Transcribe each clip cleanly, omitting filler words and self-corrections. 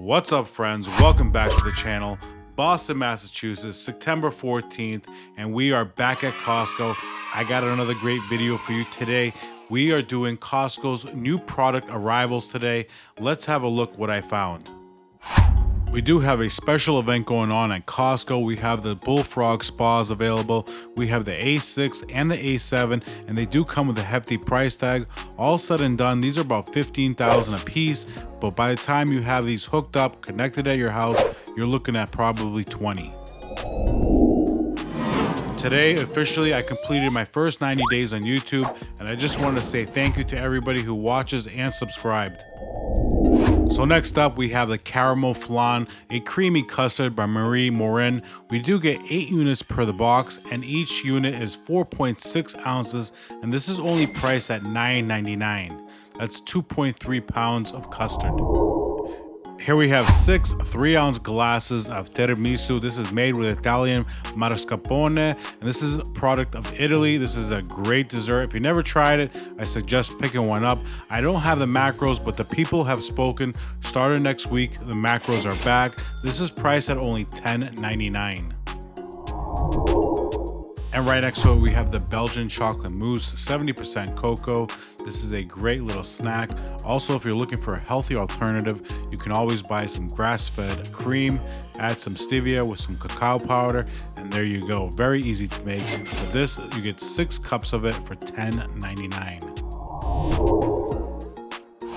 What's up, friends? Welcome back to the channel. Boston, Massachusetts, September 14th, and we are back at Costco. I got another great video for you today. We are doing Costco's new product arrivals today. Let's have a look what I found. We do have a special event going on at Costco. We have the Bullfrog spas available. We have the A6 and the A7, and they do come with a hefty price tag. All said and done, these are about $15,000 a piece, but by the time you have these hooked up, connected at your house, you're looking at probably 20. Today, officially, I completed my first 90 days on YouTube, and I just want to say thank you to everybody who watches and subscribed. So next up, we have the Caramel Flan, a creamy custard by Marie Morin. We do get 8 units per the box, and each unit is 4.6 ounces, and this is only priced at $9.99. That's 2.3 pounds of custard. Here we have 6 3-ounce glasses of tiramisu. This is made with Italian mascarpone, and this is a product of Italy. This is a great dessert. If you never tried it, I suggest picking one up. I don't have the macros, but the people have spoken. Starting next week, the macros are back. This is priced at only $10.99. And right next to it, we have the Belgian chocolate mousse, 70% cocoa. This is a great little snack. Also, if you're looking for a healthy alternative, you can always buy some grass-fed cream, add some stevia with some cacao powder, and there you go. Very easy to make. For this, you get 6 cups of it for $10.99.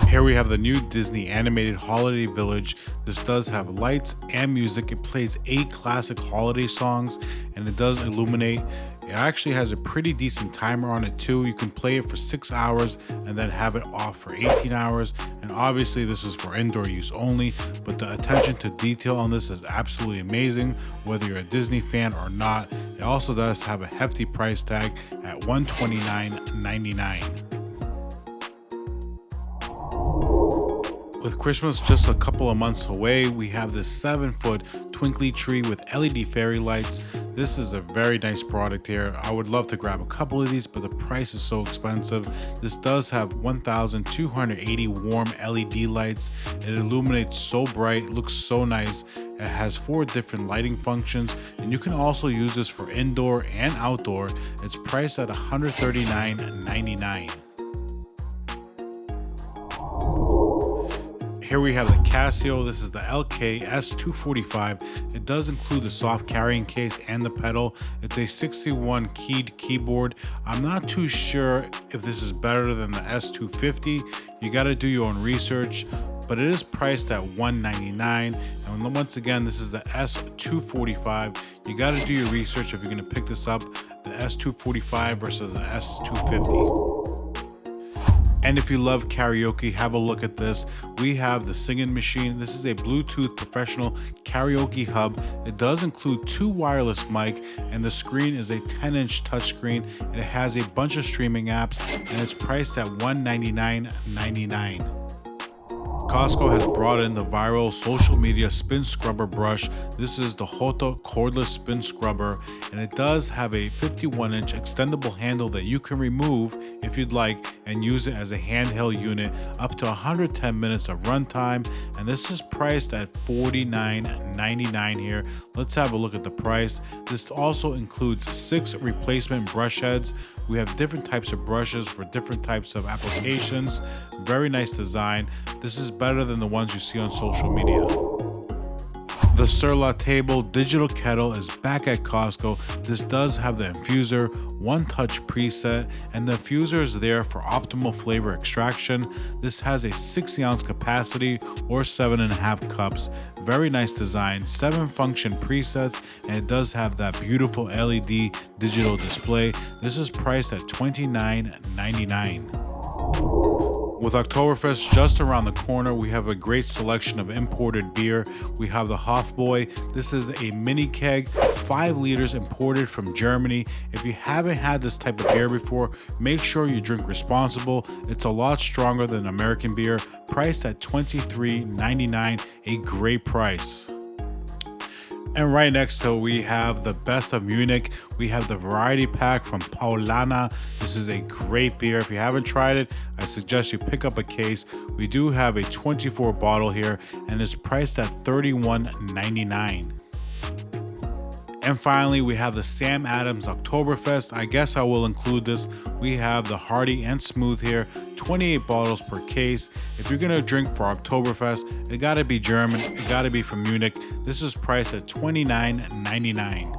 Here we have the new Disney animated holiday village. This does have lights and music. It plays 8 classic holiday songs, and it does illuminate. It actually has a pretty decent timer on it too. You can play it for 6 hours and then have it off for 18 hours. And obviously this is for indoor use only, but the attention to detail on this is absolutely amazing, whether you're a Disney fan or not. It also does have a hefty price tag at $129.99. With Christmas just a couple of months away, we have this 7-foot twinkly tree with LED fairy lights. This is a very nice product here. I would love to grab a couple of these, but the price is so expensive. This does have 1,280 warm LED lights. It illuminates so bright, looks so nice. It has 4 different lighting functions, and you can also use this for indoor and outdoor. It's priced at $139.99. Here we have the Casio. This is the LK S245. It does include the soft carrying case and the pedal. It's a 61 keyed keyboard. I'm not too sure if this is better than the S250. You got to do your own research, but it is priced at $199. And once again, this is the S245. You got to do your research if you're going to pick this up, the S245 versus the S250. And if you love karaoke, have a look at this. We have the singing machine. This is a Bluetooth professional karaoke hub. It does include 2 wireless mic, and the screen is a 10-inch touchscreen, and it has a bunch of streaming apps, and it's priced at $199.99. Costco has brought in the viral social media spin scrubber brush. This is the Hoto cordless spin scrubber, and it does have a 51-inch extendable handle that you can remove if you'd like and use it as a handheld unit, up to 110 minutes of runtime, and this is priced at $49.99 here. Let's have a look at the price. This also includes 6 replacement brush heads. We have different types of brushes for different types of applications. Very nice design. This is better than the ones you see on social media. The Sur La Table digital kettle is back at Costco. This does have the infuser, one-touch preset, and the infuser is there for optimal flavor extraction. This has a 60-ounce capacity or 7.5 cups. Very nice design, 7 function presets, and it does have that beautiful LED digital display. This is priced at $29.99. With Oktoberfest just around the corner, we have a great selection of imported beer. We have the Hofbräu. This is a mini keg, 5 liters, imported from Germany. If you haven't had this type of beer before, make sure you drink responsible. It's a lot stronger than American beer, priced at $23.99, a great price. And right next to it, we have the Best of Munich. We have the variety pack from Paulaner. This is a great beer. If you haven't tried it, I suggest you pick up a case. We do have a 24 bottle here, and it's priced at $31.99. And finally, we have the Sam Adams Oktoberfest. I guess I will include this. We have the Hearty and Smooth here, 28 bottles per case. If you're gonna drink for Oktoberfest, it gotta be German, it gotta be from Munich. This is priced at $29.99.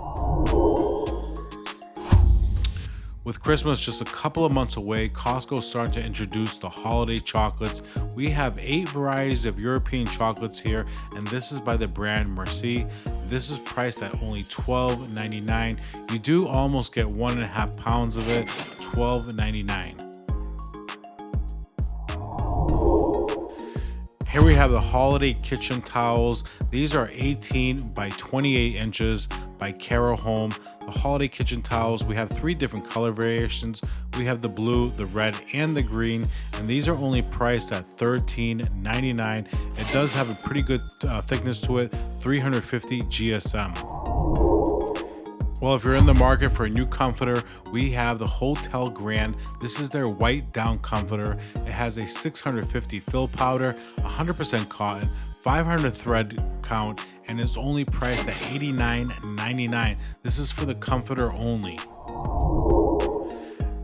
With Christmas just a couple of months away, Costco is starting to introduce the holiday chocolates. We have 8 varieties of European chocolates here, and this is by the brand Merci. This is priced at only $12.99. You do almost get 1.5 pounds of it, $12.99. Here we have the holiday kitchen towels. These are 18 by 28 inches by Caro Home. The holiday kitchen towels, we have 3 different color variations. We have the blue, the red, and the green, and these are only priced at $13.99. It does have a pretty good thickness to it, 350 GSM. Well, if you're in the market for a new comforter, we have the Hotel Grand. This is their white down comforter. It has a 650 fill powder, 100% cotton, 500 thread count, and it's only priced at $89.99. This is for the comforter only.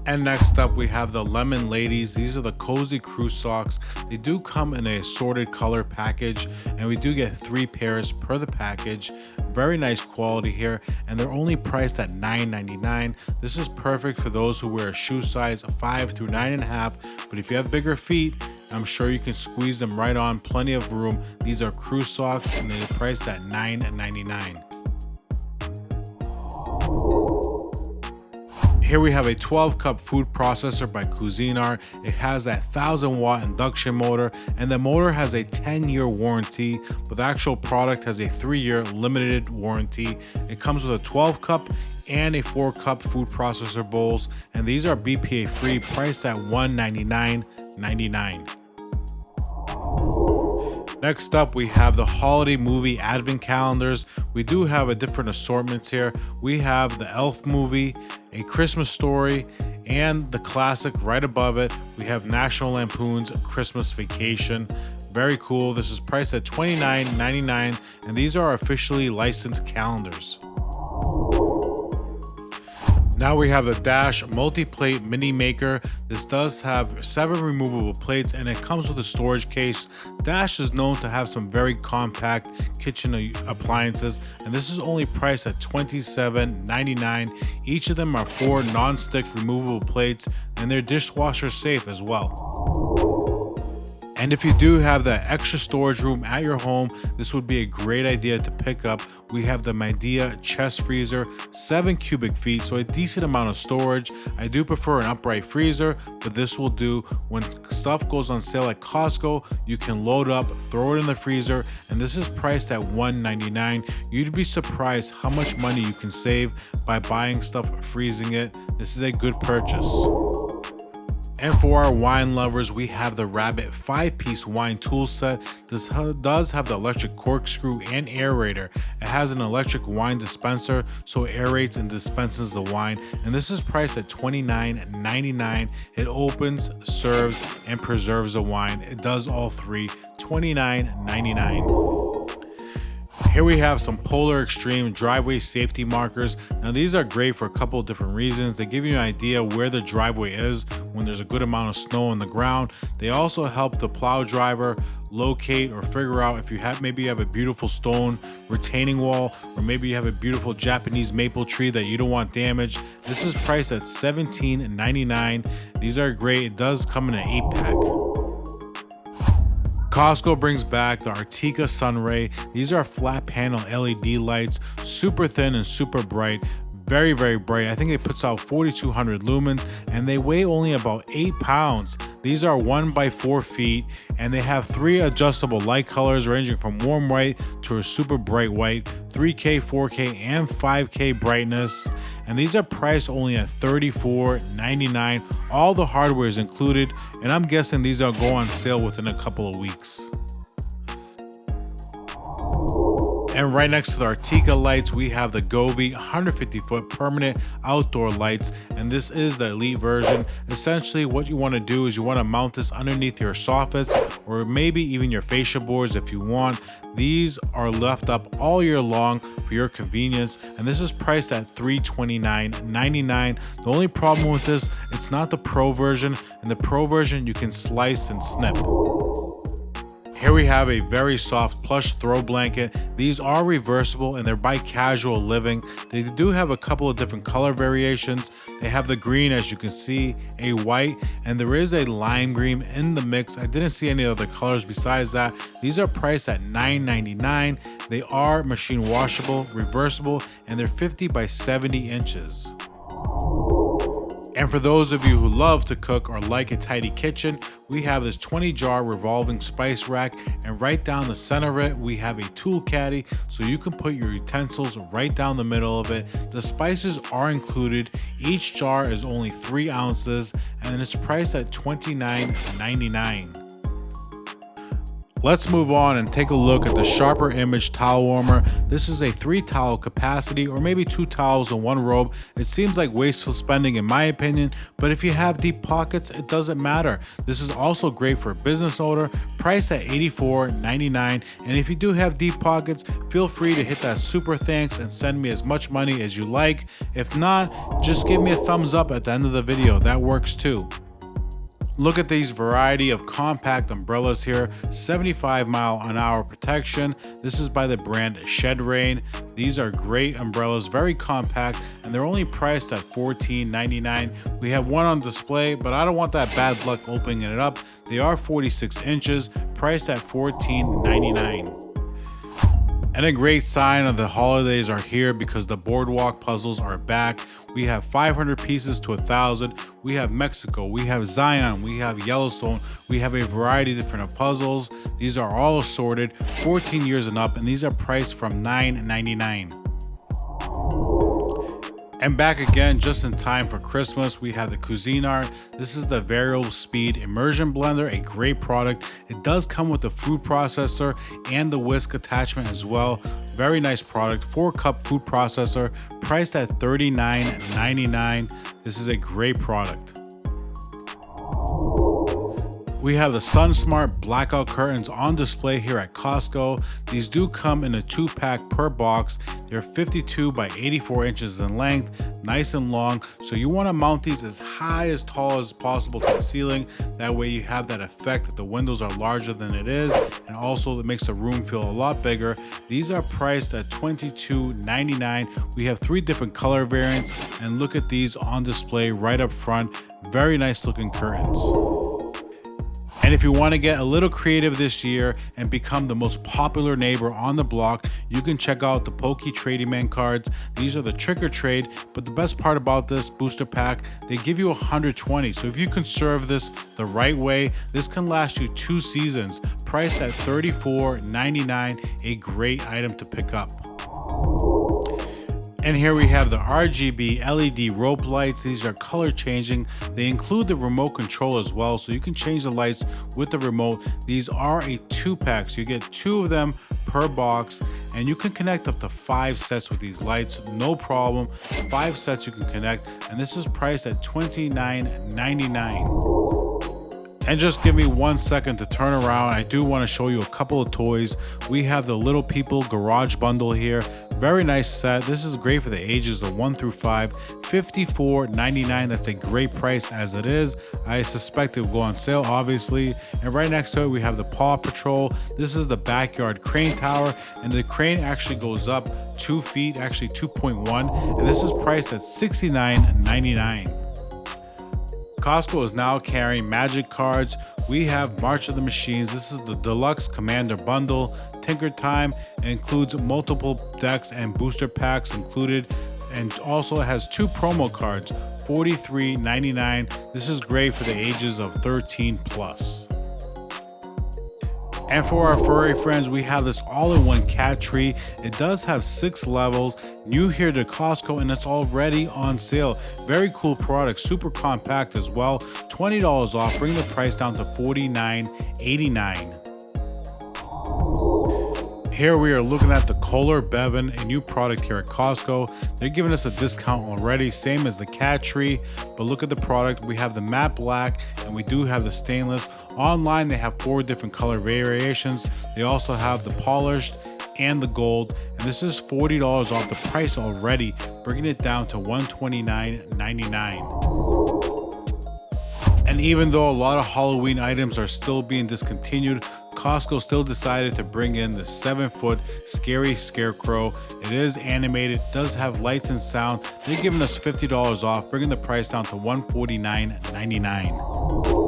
And next up, we have the Lemon Ladies. These are the cozy crew socks. They do come in a assorted color package, and we do get 3 pairs per the package. Very nice quality here, and they're only priced at $9.99. This is perfect for those who wear a shoe size 5 through 9.5, but if you have bigger feet, I'm sure you can squeeze them right on, plenty of room. These are crew socks, and they're priced at $9.99. Here we have a 12-cup food processor by Cuisinart. It has that 1,000-watt induction motor, and the motor has a 10-year warranty, but the actual product has a 3-year limited warranty. It comes with a 12-cup and a 4-cup food processor bowls, and these are BPA free, priced at $199.99. Next up, we have the holiday movie advent calendars. We do have a different assortments here. We have the Elf movie, A Christmas Story, and the classic right above it. We have National Lampoon's Christmas Vacation. Very cool. This is priced at $29.99, and these are officially licensed calendars. Now we have the Dash multi-plate mini maker. This does have 7 removable plates, and it comes with a storage case. Dash is known to have some very compact kitchen appliances, and this is only priced at $27.99. Each of them are 4 non-stick removable plates, and they're dishwasher safe as well. And if you do have that extra storage room at your home, this would be a great idea to pick up. We have the Midea chest freezer, 7 cubic feet, so a decent amount of storage. I do prefer an upright freezer, but this will do. When stuff goes on sale at Costco, you can load up, throw it in the freezer, and this is priced at $199. You'd be surprised how much money you can save by buying stuff, freezing it. This is a good purchase. And for our wine lovers, we have the Rabbit 5-piece wine tool set. This does have the electric corkscrew and aerator. It has an electric wine dispenser, so it aerates and dispenses the wine. And this is priced at $29.99. It opens, serves, and preserves the wine. It does all 3, $29.99. Here we have some Polar Extreme driveway safety markers. Now these are great for a couple of different reasons. They give you an idea where the driveway is when there's a good amount of snow on the ground. They also help the plow driver locate or figure out if you have, maybe you have a beautiful stone retaining wall, or maybe you have a beautiful Japanese maple tree that you don't want damaged. This is priced at $17.99. These are great. It does come in an 8-pack. Costco brings back the Artica Sunray. These are flat panel LED lights, super thin and super bright. Very, very bright. I think it puts out 4,200 lumens, and they weigh only about 8 pounds. These are 1 by 4 feet, and they have 3 adjustable light colors ranging from warm white to a super bright white, 3K, 4K, and 5K brightness. And these are priced only at $34.99. All the hardware is included, and I'm guessing these will go on sale within a couple of weeks. And right next to the Artica lights, we have the Govee 150-foot permanent outdoor lights, and this is the elite version. Essentially, what you want to do is you want to mount this underneath your soffits or maybe even your fascia boards if you want. These are left up all year long for your convenience, and this is priced at $329.99. The only problem with this, it's not the Pro version. In the Pro version, you can slice and snip. Here we have a very soft plush throw blanket. These are reversible and they're by Casual Living. They do have a couple of different color variations. They have the green, as you can see, a white, and there is a lime green in the mix. I didn't see any other colors besides that. These are priced at $9.99. They are machine washable, reversible, and they're 50 by 70 inches. And for those of you who love to cook or like a tidy kitchen, we have this 20-jar revolving spice rack, and right down the center of it, we have a tool caddy so you can put your utensils right down the middle of it. The spices are included. Each jar is only 3 ounces, and it's priced at $29.99. Let's move on and take a look at the Sharper Image towel warmer. This is a 3 towel capacity, or maybe 2 towels in one robe. It seems like wasteful spending in my opinion, but if you have deep pockets, it doesn't matter. This is also great for a business owner, priced at $84.99. And if you do have deep pockets, feel free to hit that super thanks and send me as much money as you like. If not, just give me a thumbs up at the end of the video. That works too. Look at these variety of compact umbrellas here, 75-mile-an-hour protection. This is by the brand Shed Rain. These are great umbrellas, very compact, and they're only priced at $14.99. We have one on display, but I don't want that bad luck opening it up. They are 46 inches, priced at $14.99. And a great sign of the holidays are here because the boardwalk puzzles are back. We have 500 pieces to 1,000. We have Mexico, we have Zion, we have Yellowstone. We have a variety of different puzzles. These are all assorted, 14 years and up, and these are priced from $9.99. And back again, just in time for Christmas, we have the Cuisinart. This is the variable speed immersion blender, a great product. It does come with the food processor and the whisk attachment as well. Very nice product, 4-cup food processor, priced at $39.99. This is a great product. We have the SunSmart blackout curtains on display here at Costco. These do come in a 2-pack per box. They're 52 by 84 inches in length, nice and long. So you want to mount these as high as tall as possible to the ceiling. That way you have that effect that the windows are larger than it is, and also it makes the room feel a lot bigger. These are priced at $22.99. We have 3 different color variants, and look at these on display right up front. Very nice looking curtains. And if you want to get a little creative this year and become the most popular neighbor on the block, you can check out the Pokey Trading Man cards. These are the trick or trade, but the best part about this booster pack, they give you 120. So if you conserve this the right way, this can last you 2 seasons, priced at $34.99, a great item to pick up. And here we have the RGB LED rope lights. These are color changing. They include the remote control as well, so you can change the lights with the remote. These are a 2-pack, so you get 2 of them per box, and you can connect up to 5 sets with these lights, no problem. 5 sets you can connect, and this is priced at $29.99. And just give me 1 second to turn around. I do want to show you a couple of toys. We have the Little People Garage Bundle here. Very nice set. This is great for the ages of 1 through 5. $54.99. That's a great price as it is. I suspect it will go on sale, obviously. And right next to it, we have the Paw Patrol. This is the backyard crane tower, and the crane actually goes up 2 feet, actually 2.1, and this is priced at $69.99. Costco is now carrying Magic cards. We have March of the Machines. This is the Deluxe Commander Bundle. Tinker Time. It includes multiple decks and booster packs included, and also has 2 promo cards, $43.99. This is great for the ages of 13 plus. And for our furry friends, we have this all-in-one cat tree. It does have 6 levels, new here to Costco, and it's already on sale. Very cool product, super compact as well. $20 off, bring the price down to $49.89. Here we are looking at the Kohler Bevan, a new product here at Costco. They're giving us a discount already, same as the cat tree. But look at the product. We have the matte black and we do have the stainless. Online, they have 4 different color variations. They also have the polished and the gold, and this is $40 off the price already, bringing it down to $129.99. And even though a lot of Halloween items are still being discontinued, Costco still decided to bring in the 7-foot scary scarecrow. It is animated, does have lights and sound. They're giving us $50 off, bringing the price down to $149.99.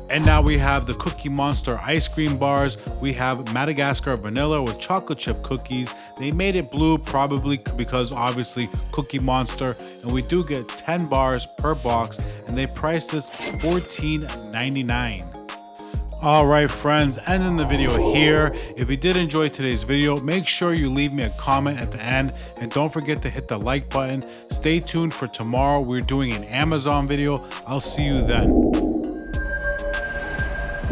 And now we have the Cookie Monster ice cream bars. We have Madagascar vanilla with chocolate chip cookies. They made it blue probably because obviously Cookie Monster. And we do get 10 bars per box and they priced this $14.99. All right, friends, ending the video here. If you did enjoy today's video, make sure you leave me a comment at the end and don't forget to hit the like button. Stay tuned for tomorrow. We're doing an Amazon video. I'll see you then.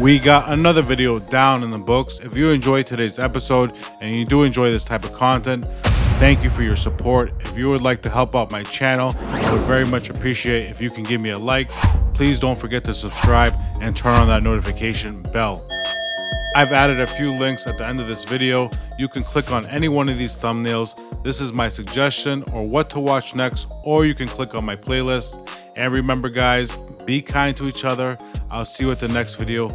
We got another video down in the books. If you enjoyed today's episode and you do enjoy this type of content, thank you for your support. If you would like to help out my channel, I would very much appreciate if you can give me a like. Please don't forget to subscribe and turn on that notification bell. I've added a few links at the end of this video. You can click on any one of these thumbnails. This is my suggestion or what to watch next, or you can click on my playlist. And remember guys, be kind to each other. I'll see you at the next video.